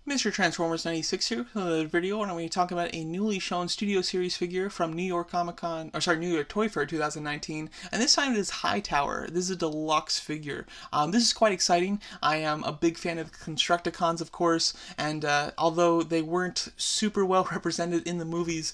Mr. Transformers 96 here with another video, and I'm going to talk about a newly shown Studio Series figure from New York New York Toy Fair 2019, and this time it is Hightower. This is a deluxe figure. This is quite exciting. I am a big fan of Constructicons, of course, and although they weren't super well represented in the movies,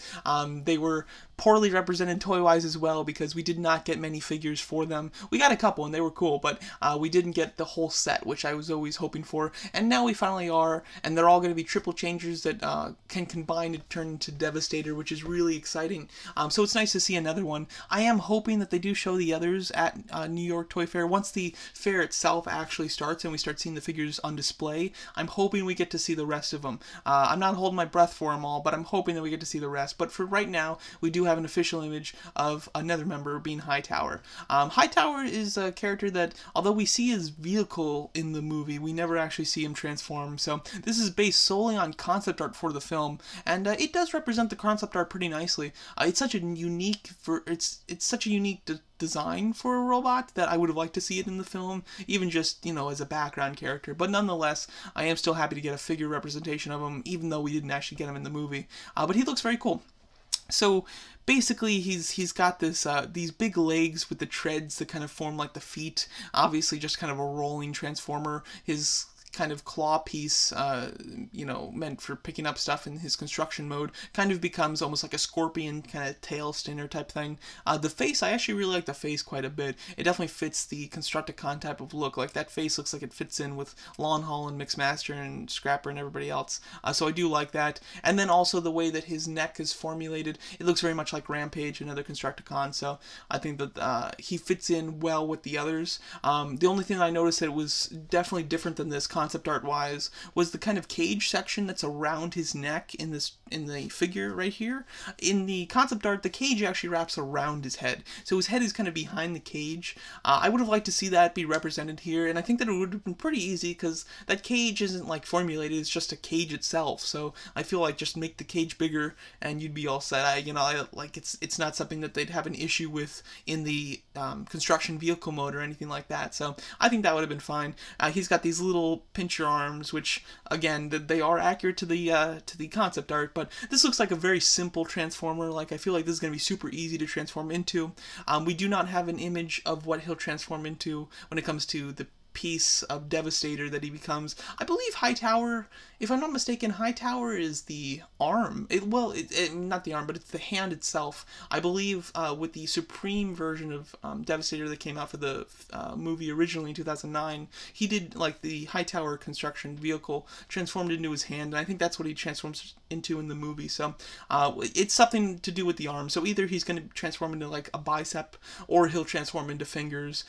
they were poorly represented toy-wise as well, because we did not get many figures for them. We got a couple and they were cool, but we didn't get the whole set, which I was always hoping for, and now we finally are, and they're all going to be triple changers that can combine to turn into Devastator, which is really exciting. So it's nice to see another one. I am hoping that they do show the others at New York Toy Fair. Once the fair itself actually starts and we start seeing the figures on display, I'm hoping we get to see the rest of them. I'm not holding my breath for them all, but I'm hoping that we get to see the rest. But for right now, we do have an official image of another member being Hightower. Hightower is a character that, although we see his vehicle in the movie, we never actually see him transform. So this is based solely on concept art for the film, and it does represent the concept art pretty nicely. It's such a unique design for a robot that I would have liked to see it in the film, even just, you know, as a background character. But nonetheless, I am still happy to get a figure representation of him, even though we didn't actually get him in the movie. But he looks very cool. So basically, he's got this these big legs with the treads that kind of form like the feet. Obviously, just kind of a rolling transformer. His kind of claw piece, you know, meant for picking up stuff in his construction mode, kind of becomes almost like a scorpion kind of tail stinner type thing. The face, I actually really like the face quite a bit. It definitely fits the Constructicon type of look. Like, that face looks like it fits in with Lon Hall and Mixmaster and Scrapper and everybody else. So I do like that. And then also the way that his neck is formulated, it looks very much like Rampage, another Constructicon. So I think that he fits in well with the others. The only thing I noticed that was definitely different than this concept art wise was the kind of cage section that's around his neck in the figure right here. In the concept art, the cage actually wraps around his head, so his head is kind of behind the cage. I would have liked to see that be represented here, and I think that it would have been pretty easy, because that cage isn't like formulated, it's just a cage itself. So I feel like just make the cage bigger and you'd be all set. Like it's not something that they'd have an issue with in the construction vehicle mode or anything like that. So I think that would have been fine. He's got these little pincher arms, which again, they are accurate to the concept art, but this looks like a very simple transformer. Like, I feel like this is going to be super easy to transform into. We do not have an image of what he'll transform into when it comes to the piece of Devastator that he becomes. I believe Hightower, if I'm not mistaken, Hightower is the arm. Not the arm, but it's the hand itself. I believe with the Supreme version of Devastator that came out for the movie originally in 2009, he did, like, the Hightower construction vehicle transformed into his hand, and I think that's what he transforms into in the movie. So it's something to do with the arm. So either he's going to transform into like a bicep, or he'll transform into fingers.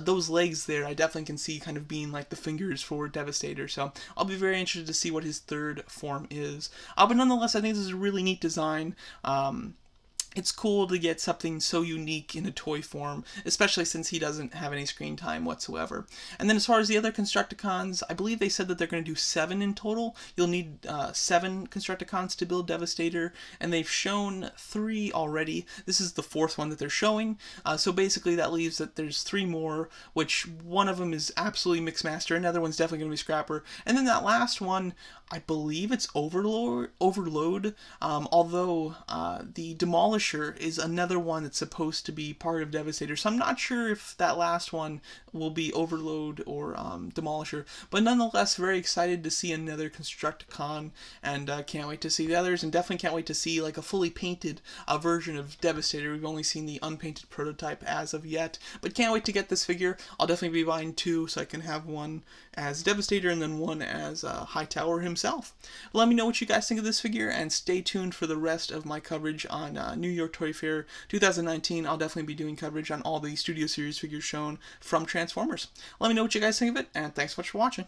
Those legs there, I definitely can see kind of being like the fingers for Devastator. So I'll be very interested to see what his third form is. But nonetheless, I think this is a really neat design. It's cool to get something so unique in a toy form, especially since he doesn't have any screen time whatsoever. And then as far as the other Constructicons, I believe they said that they're going to do 7 in total. You'll need 7 Constructicons to build Devastator, and they've shown 3 already. This is the 4th one that they're showing. So basically that leaves that there's 3 more, which one of them is absolutely Mixmaster, another one's definitely going to be Scrapper, and then that last one, I believe it's Overload, although the Demolisher is another one that's supposed to be part of Devastator, so I'm not sure if that last one will be Overload or Demolisher, but nonetheless, very excited to see another Constructicon, and can't wait to see the others, and definitely can't wait to see like a fully painted version of Devastator. We've only seen the unpainted prototype as of yet, but can't wait to get this figure. I'll definitely be buying 2, so I can have one as Devastator and then one as Hightower himself. Let me know what you guys think of this figure, and stay tuned for the rest of my coverage on New York Toy Fair 2019. I'll definitely be doing coverage on all the Studio Series figures shown from Transformers. Let me know what you guys think of it, and thanks so much for watching.